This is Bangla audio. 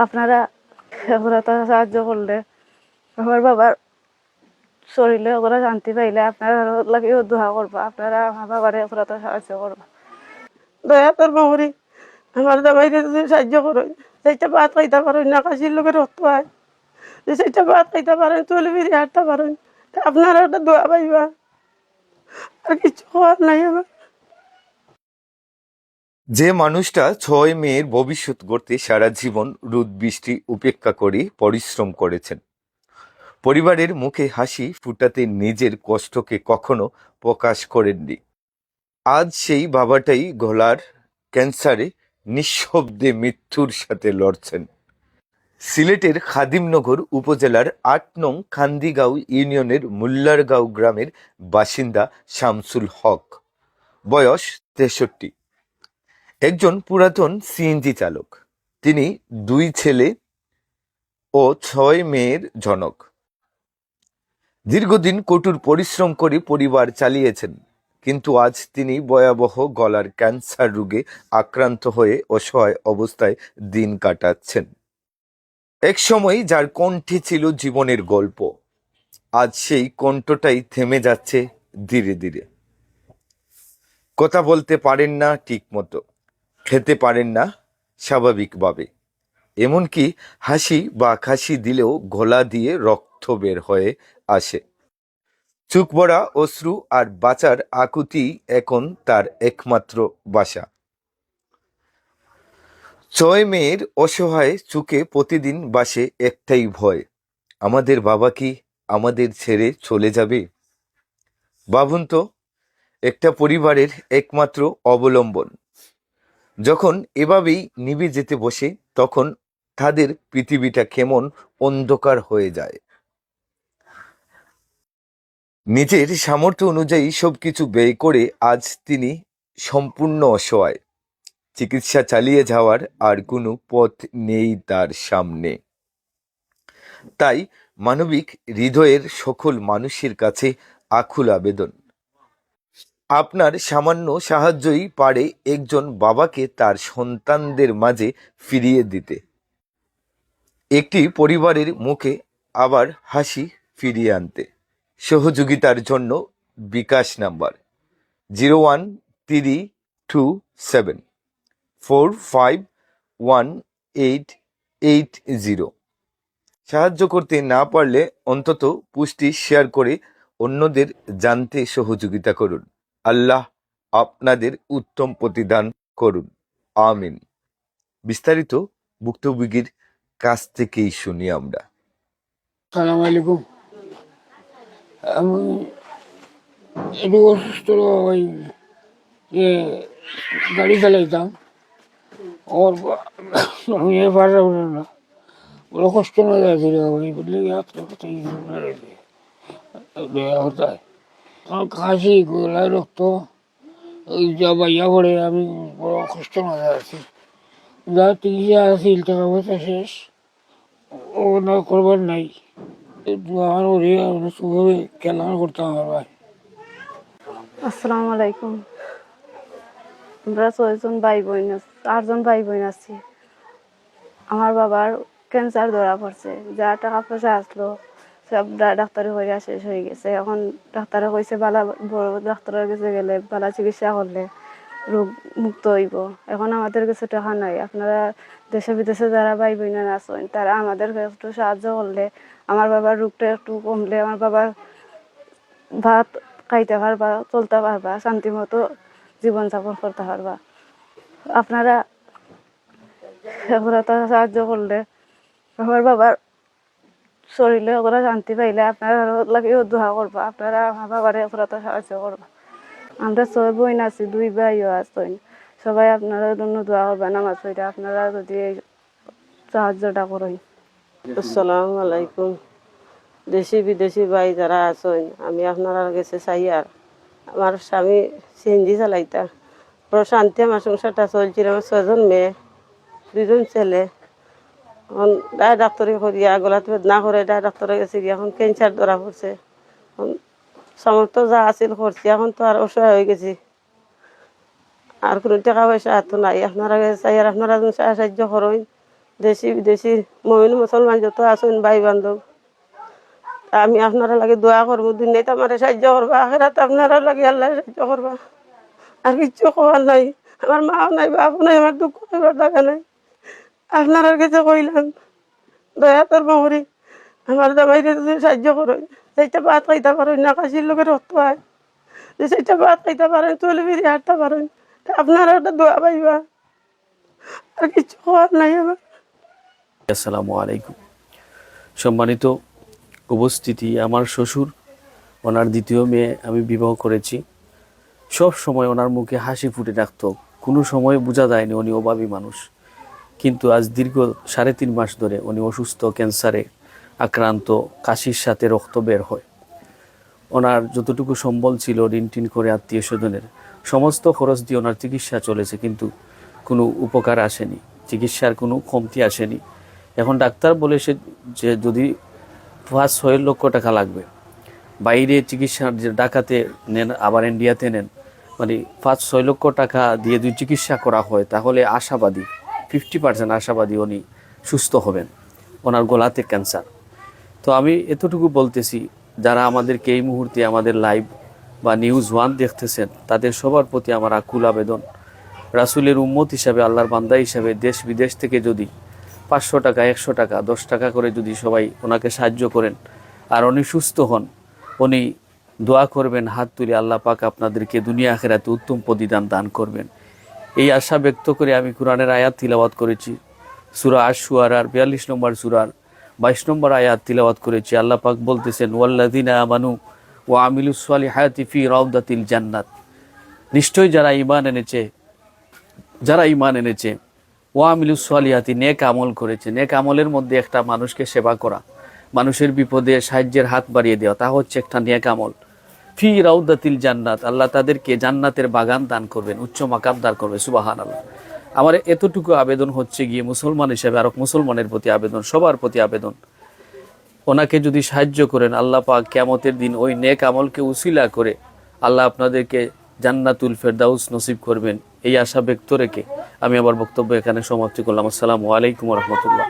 আপনারা ওরা তো সাহায্য করলে আমার বাবার শরীরে ওরা শান্তি পাইলে আপনারা লাগিও দোয়া করবা, আপনারা আমার বাবারে ওরা তো সাহায্য করবা। দয়া তোর বাবরি আমার জামাইরে যদি সাহায্য করো, সেইটা ভাত খাইতে পারো না, কাশির লোকের রক্ত হয়, যে সেইটা ভাত খাইতে পারেন, চলে ফিরে হাঁটতে পারেন, আপনারা একটা দোয়া পাইবা, আর কিছু হওয়ার নাই আমার। যে মানুষটা 6 মেয়ের ভবিষ্যৎ গড়তে সারা জীবন রোদ বৃষ্টি উপেক্ষা করে পরিশ্রম করেছেন, পরিবারের মুখে হাসি ফুটাতে নিজের কষ্টকে কখনো প্রকাশ করেননি, আজ সেই বাবাটাই গলার ক্যান্সারে নিঃশব্দে মৃত্যুর সাথে লড়ছেন। সিলেটের খাদিমনগর উপজেলার ৮ নং খান্দিগাঁও ইউনিয়নের মুল্লারগাঁও গ্রামের বাসিন্দা শামসুল হক, বয়স ৬৩, একজন পুরাতন সিএনজি চালক। তিনি 2 ছেলে ও 6 মেয়ের জনক। দীর্ঘদিন কঠোর পরিশ্রম করে পরিবার চালিয়েছেন, কিন্তু আজ তিনি ভয়াবহ গলার ক্যান্সার রোগে আক্রান্ত হয়ে অসহায় অবস্থায় দিন কাটাচ্ছেন। এক সময় যার কণ্ঠে ছিল জীবনের গল্প, আজ সেই কণ্ঠটাই থেমে যাচ্ছে ধীরে ধীরে। কথা বলতে পারেন না ঠিক মতো, খেতে পারেন না স্বাভাবিকভাবে, এমনকি হাসি বা কাশি দিলেও গলা দিয়ে রক্ত বের হয়ে আসে। চোখ ভরা অশ্রু আর বাঁচার আকুতি এখন তার একমাত্র বাসা। 6 মেয়ের অসহায় চোখে প্রতিদিন বাসে একটাই ভয়, আমাদের বাবা কি আমাদের ছেড়ে চলে যাবে? ভাবুন তো, একটা পরিবারের একমাত্র অবলম্বন যখন এভাবেই নিভে যেতে বসে, তখন তাদের পৃথিবীটা কেমন অন্ধকার হয়ে যায়। নিজের সামর্থ্য অনুযায়ী সবকিছু ব্যয় করে আজ তিনি সম্পূর্ণ অসহায়। চিকিৎসা চালিয়ে যাওয়ার আর কোনো পথ নেই তার সামনে। তাই মানবিক হৃদয়ের সকল মানুষের কাছে আকুল আবেদন, আপনার সামান্য সাহায্যই পারে একজন বাবাকে তার সন্তানদের মাঝে ফিরিয়ে দিতে, একটি পরিবারের মুখে আবার হাসি ফিরিয়ে আনতে। সহযোগিতার জন্য বিকাশ নাম্বার 01324518880। সাহায্য করতে না পারলে অন্তত পোস্টটি শেয়ার করে অন্যদের জানতে সহযোগিতা করুন। আল্লাহ আপনাদের উত্তম প্রতিদান করুন, আমিন। বিস্তারিত ভুক্তভোগীর কাছ থেকেই শুনি আমরা। সালাম আলাইকুম। আমি একটু অসুস্থ, ওই যে গাড়ি চালাইতাম, ওর আমি পারা না, বড় কষ্ট না যাচ্ছিল, ওই বললে হতায় আমার কাশি, গলায় রক্ত, ওই যা বাইয়া পড়ে, আমি বড় কষ্ট না যাচ্ছি, যা চিকিৎসা আসিল টাকা পয়সা শেষ, ও না করবার নাই। আমার ওরে খেলা করতাম আমার ভাই। আসসালামু আলাইকুম। আমরা 6 ভাই বোন, 8 ভাই বোন আছি। আমার বাবার ক্যান্সার ধরা পড়ছে, যা টাকা পয়সা আসলো সব ডাক্তারে হইয়া শেষ হয়ে গেছে। এখন ডাক্তারে কইছে বালা বড় ডাক্তারের কাছে গেলে বালা চিকিৎসা করলে রোগ মুক্ত হইব। এখন আমাদের কাছে টাকা নাই, আপনারা দেশে বিদেশে যারা ভাই বোনেরা আছেন তারা আমাদের একটু সাহায্য করলে আমার বাবার রোগটা একটু কমলে আমার বাবা ভাত খাইতে পারবা, চলতে পারবা, শান্তি মতো জীবনযাপন করতে পারবা। আপনারা ওরা তো সাহায্য করলে আমার বাবার শরীরে ওরা শান্তি পাইলে আপনারা লাগিও দোয়া করবা, আপনারা আমার বাবারে ওরা তো সাহায্য করবা। আমরা 6 বোন আছি, 2 ভাইও আছেন, সবাই আপনারা জন্য দোয়া করবেন নামাজ পড়ে, আপনারা যদি এই সাহায্যটা করেন। আসসালামু আলাইকুম। দেশি বিদেশি ভাই যারা আছেন, আমি আপনারা কাছে চাই, আর আমার স্বামী সিএনজি চালাইতা, বড় শান্তি আমার সংসারটা চলছিল। আমার 6 জন মেয়ে, 2 জন ছেলে। এখন ডাক্তারি করিয়া গলাতে বেদনা করে ডাক্তারের কাছে গিয়ে এখন ক্যান্সার ধরা পড়ছে। এখন সামর্থ্য যা আছিল করছি, এখন তো আর অসহায় হয়ে গেছি, আর কোনো টাকা পয়সা এত নাই। আপনারা কাছে চাই, আর আপনারা সাহায্য করেন, দেশি বিদেশি মমিন মুসলমান যত আছেন ভাই বান্ধব, আমি আপনারা লাগে দোয়া করবো, দুনিয়াতে আমার সাহায্য করবা, আখেরাত আপনারা লাগে আল্লাহ সাহায্য করবা। আর কিচ্ছু খবর নাই, আমার মাও নাই, বাপও নাই, আমার দুঃখ করার টাকা নাই। আপনার কাছে কইলাম দয়া তোর মহরি আমার জামাইরে যদি সাহায্য করো, সেইটা ভাত খাইতে পারেন না, কাশির লোকের রক্ত হয়, যে সেইটা ভাত খাইতে পারেন, চলে ফিরে হাঁটতে পারেন, আপনারা একটা দোয়া পাইবা। আর কিছু খবর নাই আমার। আসসালামু আলাইকুম। সম্মানিত উপস্থিতি, আমার শ্বশুর, ওনার দ্বিতীয় মেয়ে আমি বিবাহ করেছি। সব সময় ওনার মুখে হাসি ফুটে থাকতো, কোনো সময় বোঝা যায়নি উনি অভাবী মানুষ। কিন্তু আজ দীর্ঘ 3.5 মাস ধরে উনি অসুস্থ, ক্যান্সারে আক্রান্ত, কাশির সাথে রক্ত বের হয়। ওনার যতটুকু সম্বল ছিল ঋণ টিন করে আত্মীয় স্বজনের সমস্ত খরচ দিয়ে ওনার চিকিৎসা চলেছে, কিন্তু কোনো উপকার আসেনি, চিকিৎসার কোনো কমতি আসেনি। এখন ডাক্তার বলেছে যে যদি 5-6 লক্ষ টাকা লাগবে, বাইরে চিকিৎসার যে ঢাকাতে নেন আবার ইন্ডিয়াতে নেন, মানে 5-6 লক্ষ টাকা দিয়ে যদি চিকিৎসা করা হয় তাহলে আশাবাদী 50% আশাবাদী উনি সুস্থ হবেন। ওনার গলাতে ক্যান্সার। তো আমি এতটুকু বলতেছি, যারা আমাদেরকে এই মুহূর্তে আমাদের লাইভ বা নিউজ 1 দেখতেছেন, তাদের সবার প্রতি আমার আকুল আবেদন, রাসূলের উম্মত হিসাবে, আল্লাহর বান্দা হিসাবে দেশ বিদেশ থেকে যদি 500 টাকা, 100 টাকা, 10 টাকা করে যদি সবাই ওনাকে সাহায্য করেন আর উনি সুস্থ হন, উনি দোয়া করবেন হাত তুলে, আল্লাহ পাক আপনাদেরকে দুনিয়া আখিরাতে উত্তম প্রতিদান দান করবেন। এই আশা ব্যক্ত করে আমি কোরআনের আয়াত তিলাওয়াত করেছি, সূরা আশ-শুআরার 42 নম্বর সূরার 22 নম্বর আয়াত তিলাওয়াত করেছি। আল্লাহ পাক বলতেছেন, ওয়াল্লাযিনা আমানু ওয়া আমিলুস সালিহাতি ফি রাউদাতিল জান্নাত। নিশ্চয়ই যারা ঈমান এনেছে ওয়া আমিলুস সালিহাতি, নেক আমল করেছে। নেক আমলের মধ্যে একটা মানুষকে সেবা করা, মানুষের বিপদে সাহায্যের হাত বাড়িয়ে দেওয়া, তা হচ্ছে একটা নেক আমল। ফি রাউদাতিল জান্নাত, আল্লাহ তাদেরকে জান্নাতের বাগান দান করবেন, উচ্চ মাকাম দান করবে। সুবহানাল্লাহ। আমার এতটুকু আবেদন হচ্ছে গিয়ে মুসলমান হিসেবে আরো মুসলমানের প্রতি আবেদন, সবার প্রতি আবেদন, ওনাকে যদি সাহায্য করেন, আল্লাহ পাক কিয়ামতের দিন ওই নেক আমলকে উসিলা করে আল্লাহ আপনাদেরকে জান্নাতুল ফেরদাউস নসিব করবেন। এই আশা ব্যক্ত রেখে আমি আমার বক্তব্য এখানে সমাপ্তি করলাম। আসসালামু আলাইকুম ওয়া রাহমাতুল্লাহ।